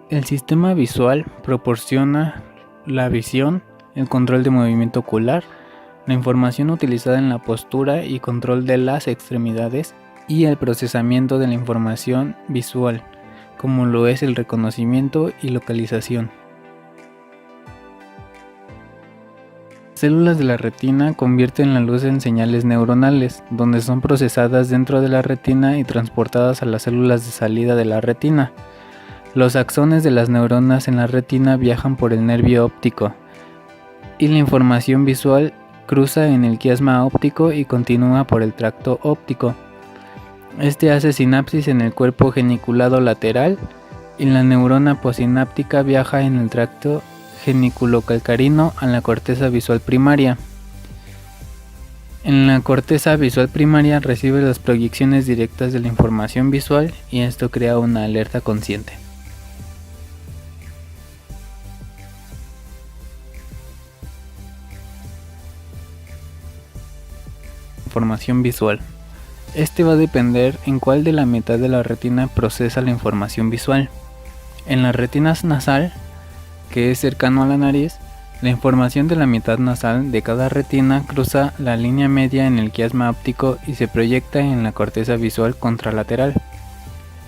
El sistema visual proporciona la visión, el control de movimiento ocular, la información utilizada en la postura y control de las extremidades y el procesamiento de la información visual, como lo es el reconocimiento y localización. Las células de la retina convierten la luz en señales neuronales, donde son procesadas dentro de la retina y transportadas a las células de salida de la retina. Los axones de las neuronas en la retina viajan por el nervio óptico, y la información visual cruza en el quiasma óptico y continúa por el tracto óptico. Este hace sinapsis en el cuerpo geniculado lateral, y la neurona postsináptica viaja en el tracto geniculocalcarino a la corteza visual primaria. En la corteza visual primaria recibe las proyecciones directas de la información visual y esto crea una alerta consciente. Información visual. Este va a depender en cuál de la mitad de la retina procesa la información visual. En la retina nasal, que es cercano a la nariz, la información de la mitad nasal de cada retina cruza la línea media en el quiasma óptico y se proyecta en la corteza visual contralateral.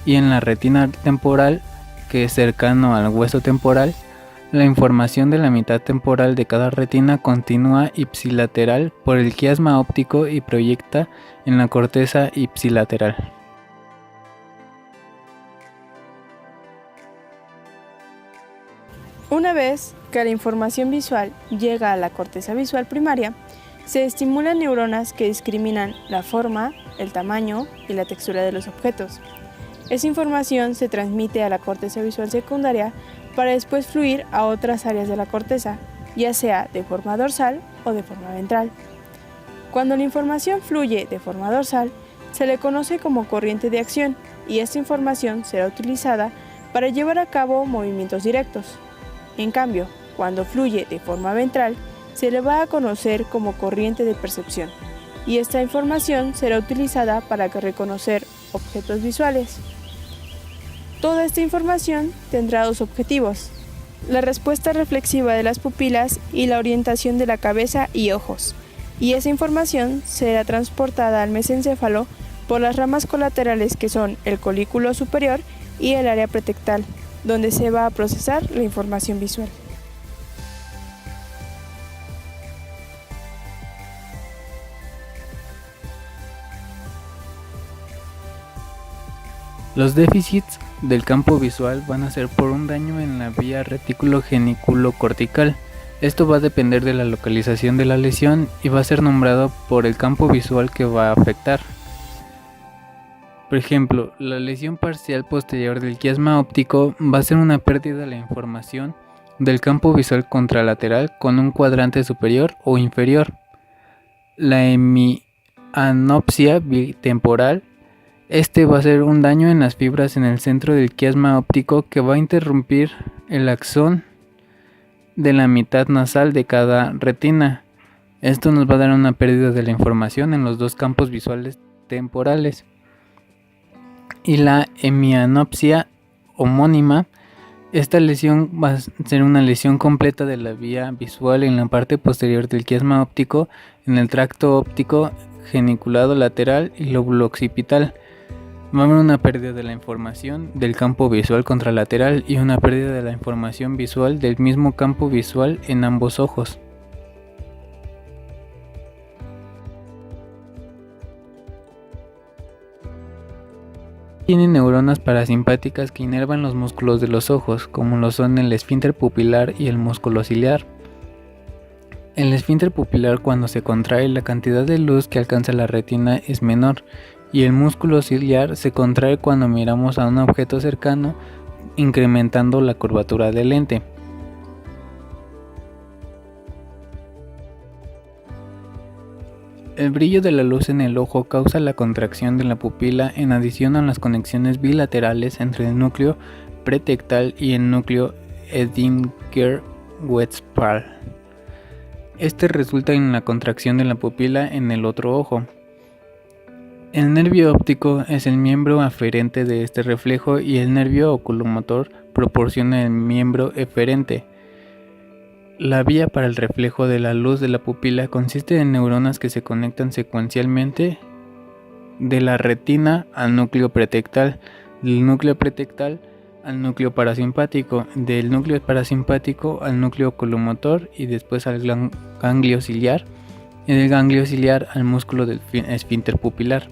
Y en la retina temporal, que es cercano al hueso temporal, la información de la mitad temporal de cada retina continúa ipsilateral por el quiasma óptico y proyecta en la corteza ipsilateral. Una vez que la información visual llega a la corteza visual primaria, se estimulan neuronas que discriminan la forma, el tamaño y la textura de los objetos. Esa información se transmite a la corteza visual secundaria para después fluir a otras áreas de la corteza, ya sea de forma dorsal o de forma ventral. Cuando la información fluye de forma dorsal, se le conoce como corriente de acción y esta información será utilizada para llevar a cabo movimientos directos. En cambio, cuando fluye de forma ventral, se le va a conocer como corriente de percepción y esta información será utilizada para reconocer objetos visuales. Toda esta información tendrá dos objetivos: la respuesta reflexiva de las pupilas y la orientación de la cabeza y ojos, y esa información será transportada al mesencéfalo por las ramas colaterales que son el colículo superior y el área pretectal, donde se va a procesar la información visual. Los déficits del campo visual van a ser por un daño en la vía retículo-geniculo-cortical. Esto va a depender de la localización de la lesión y va a ser nombrado por el campo visual que va a afectar. Por ejemplo, la lesión parcial posterior del quiasma óptico va a ser una pérdida de la información del campo visual contralateral con un cuadrante superior o inferior. La hemianopsia bitemporal. Este va a ser un daño en las fibras en el centro del quiasma óptico que va a interrumpir el axón de la mitad nasal de cada retina. Esto nos va a dar una pérdida de la información en los dos campos visuales temporales. Y la hemianopsia homónima, esta lesión va a ser una lesión completa de la vía visual en la parte posterior del quiasma óptico, en el tracto óptico geniculado lateral y lóbulo occipital. Va a haber una pérdida de la información del campo visual contralateral y una pérdida de la información visual del mismo campo visual en ambos ojos. Tienen neuronas parasimpáticas que inervan los músculos de los ojos, como lo son el esfínter pupilar y el músculo ciliar. El esfínter pupilar, cuando se contrae, la cantidad de luz que alcanza la retina es menor, y el músculo ciliar se contrae cuando miramos a un objeto cercano, incrementando la curvatura del lente. El brillo de la luz en el ojo causa la contracción de la pupila en adición a las conexiones bilaterales entre el núcleo pretectal y el núcleo Edinger-Westphal. Este resulta en la contracción de la pupila en el otro ojo. El nervio óptico es el miembro aferente de este reflejo y el nervio oculomotor proporciona el miembro eferente. La vía para el reflejo de la luz de la pupila consiste en neuronas que se conectan secuencialmente de la retina al núcleo pretectal, del núcleo pretectal al núcleo parasimpático, del núcleo parasimpático al núcleo oculomotor y después al ganglio ciliar, y del ganglio ciliar al músculo del esfínter pupilar.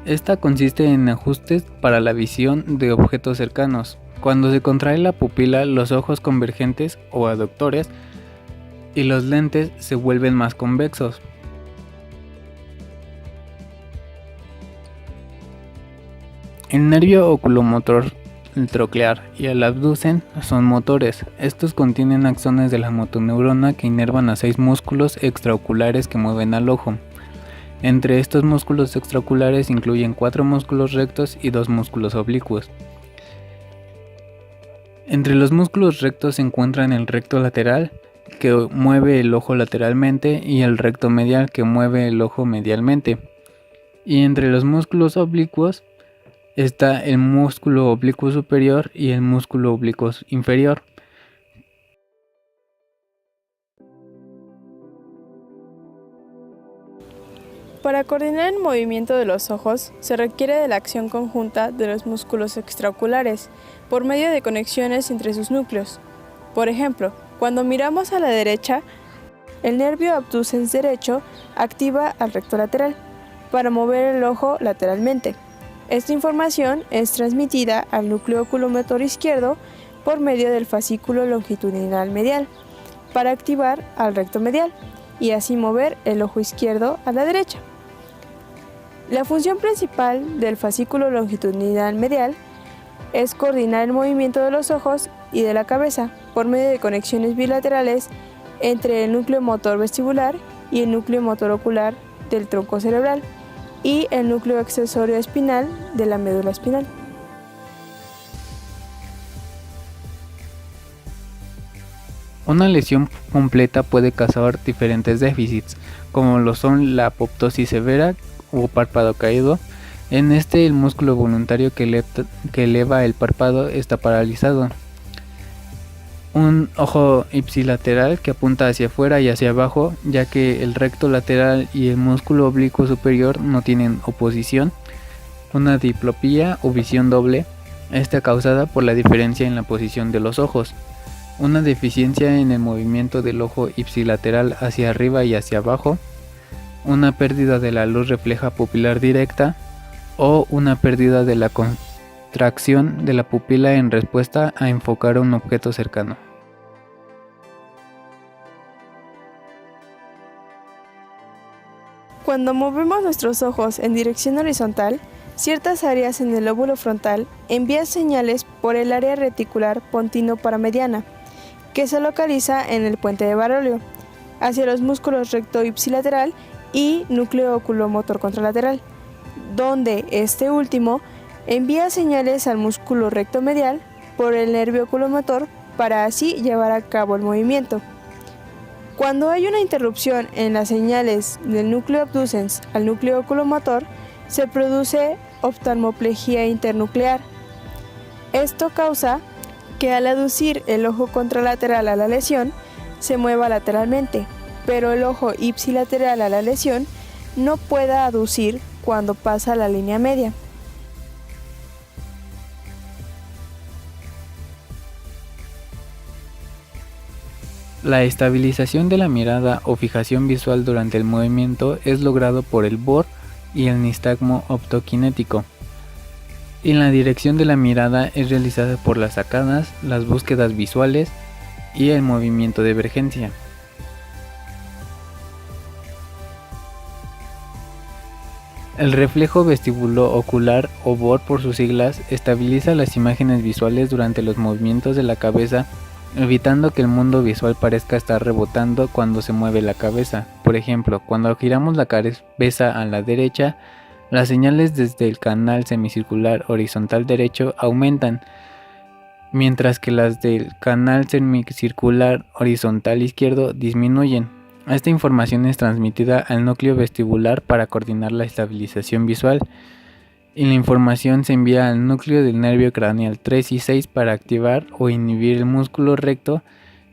Esta consiste en ajustes para la visión de objetos cercanos. Cuando se contrae la pupila, los ojos convergentes o aductores y los lentes se vuelven más convexos. El nervio oculomotor, el troclear y el abducen son motores. Estos contienen axones de la motoneurona que inervan a 6 músculos extraoculares que mueven al ojo. Entre estos músculos extraoculares incluyen 4 músculos rectos y 2 músculos oblicuos. Entre los músculos rectos se encuentran el recto lateral, que mueve el ojo lateralmente, y el recto medial, que mueve el ojo medialmente. Y entre los músculos oblicuos está el músculo oblicuo superior y el músculo oblicuo inferior. Para coordinar el movimiento de los ojos se requiere de la acción conjunta de los músculos extraoculares por medio de conexiones entre sus núcleos. Por ejemplo, cuando miramos a la derecha, el nervio abducens derecho activa al recto lateral para mover el ojo lateralmente. Esta información es transmitida al núcleo oculomotor izquierdo por medio del fascículo longitudinal medial para activar al recto medial y así mover el ojo izquierdo a la derecha. La función principal del fascículo longitudinal medial es coordinar el movimiento de los ojos y de la cabeza por medio de conexiones bilaterales entre el núcleo motor vestibular y el núcleo motor ocular del tronco cerebral y el núcleo accesorio espinal de la médula espinal. Una lesión completa puede causar diferentes déficits, como lo son la apoptosis severa o párpado caído. En el músculo voluntario que eleva el párpado está paralizado. Un ojo ipsilateral que apunta hacia afuera y hacia abajo, ya que el recto lateral y el músculo oblicuo superior no tienen oposición. Una diplopía o visión doble, esta causada por la diferencia en la posición de los ojos. Una deficiencia en el movimiento del ojo ipsilateral hacia arriba y hacia abajo. Una pérdida de la luz refleja pupilar directa o una pérdida de la contracción de la pupila en respuesta a enfocar un objeto cercano. Cuando movemos nuestros ojos en dirección horizontal, ciertas áreas en el lóbulo frontal envían señales por el área reticular pontino-paramediana, que se localiza en el puente de Baroglio, hacia los músculos recto ipsilateral y núcleo oculomotor contralateral, donde este último envía señales al músculo recto medial por el nervio oculomotor para así llevar a cabo el movimiento. Cuando hay una interrupción en las señales del núcleo abducens al núcleo oculomotor, se produce oftalmoplegia internuclear. Esto causa que al aducir el ojo contralateral a la lesión, se mueva lateralmente, pero el ojo ipsilateral a la lesión no pueda aducir cuando pasa la línea media. La estabilización de la mirada o fijación visual durante el movimiento es logrado por el BOR y el nistagmo optoquinético. Y la dirección de la mirada es realizada por las sacadas, las búsquedas visuales y el movimiento de emergencia. El reflejo vestibulo-ocular, o BOR por sus siglas, estabiliza las imágenes visuales durante los movimientos de la cabeza, evitando que el mundo visual parezca estar rebotando cuando se mueve la cabeza. Por ejemplo, cuando giramos la cabeza a la derecha, las señales desde el canal semicircular horizontal derecho aumentan, mientras que las del canal semicircular horizontal izquierdo disminuyen. Esta información es transmitida al núcleo vestibular para coordinar la estabilización visual y la información se envía al núcleo del nervio craneal 3 y 6 para activar o inhibir el músculo recto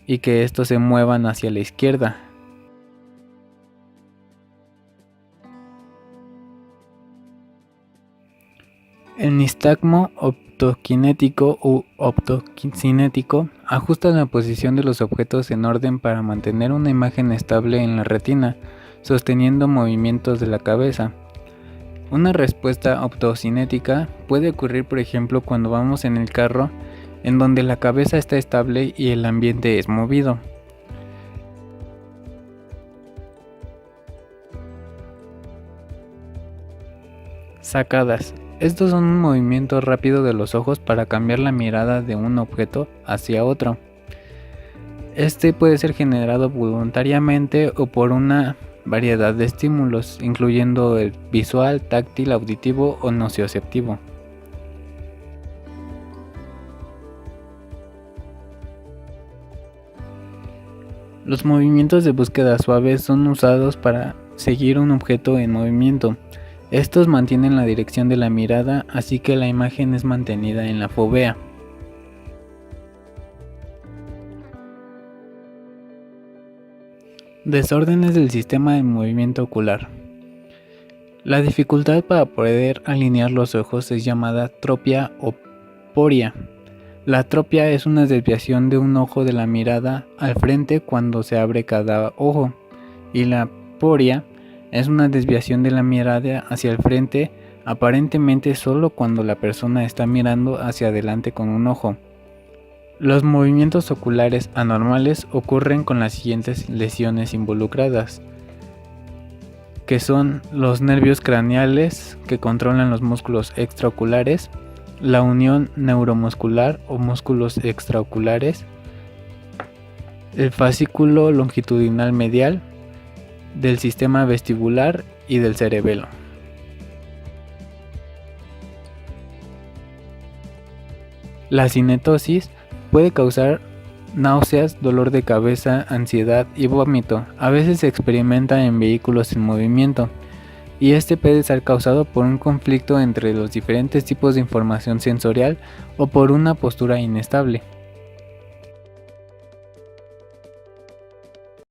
y que estos se muevan hacia la izquierda. El nistagmo optoquinético u optocinético ajusta la posición de los objetos en orden para mantener una imagen estable en la retina, sosteniendo movimientos de la cabeza. Una respuesta optocinética puede ocurrir, por ejemplo, cuando vamos en el carro, en donde la cabeza está estable y el ambiente es movido. Sacadas. Estos son un movimiento rápido de los ojos para cambiar la mirada de un objeto hacia otro. Este puede ser generado voluntariamente o por una variedad de estímulos, incluyendo el visual, táctil, auditivo o nocioceptivo. Los movimientos de búsqueda suaves son usados para seguir un objeto en movimiento. Estos mantienen la dirección de la mirada, así que la imagen es mantenida en la fovea. Desórdenes del sistema de movimiento ocular. La dificultad para poder alinear los ojos es llamada tropia o poria. La tropia es una desviación de un ojo de la mirada al frente cuando se abre cada ojo, y la poria es una desviación de la mirada hacia el frente, aparentemente solo cuando la persona está mirando hacia adelante con un ojo. Los movimientos oculares anormales ocurren con las siguientes lesiones involucradas, que son los nervios craneales que controlan los músculos extraoculares, la unión neuromuscular o músculos extraoculares, el fascículo longitudinal medial, del sistema vestibular y del cerebelo. La cinetosis puede causar náuseas, dolor de cabeza, ansiedad y vómito. A veces se experimenta en vehículos en movimiento, y este puede ser causado por un conflicto entre los diferentes tipos de información sensorial o por una postura inestable.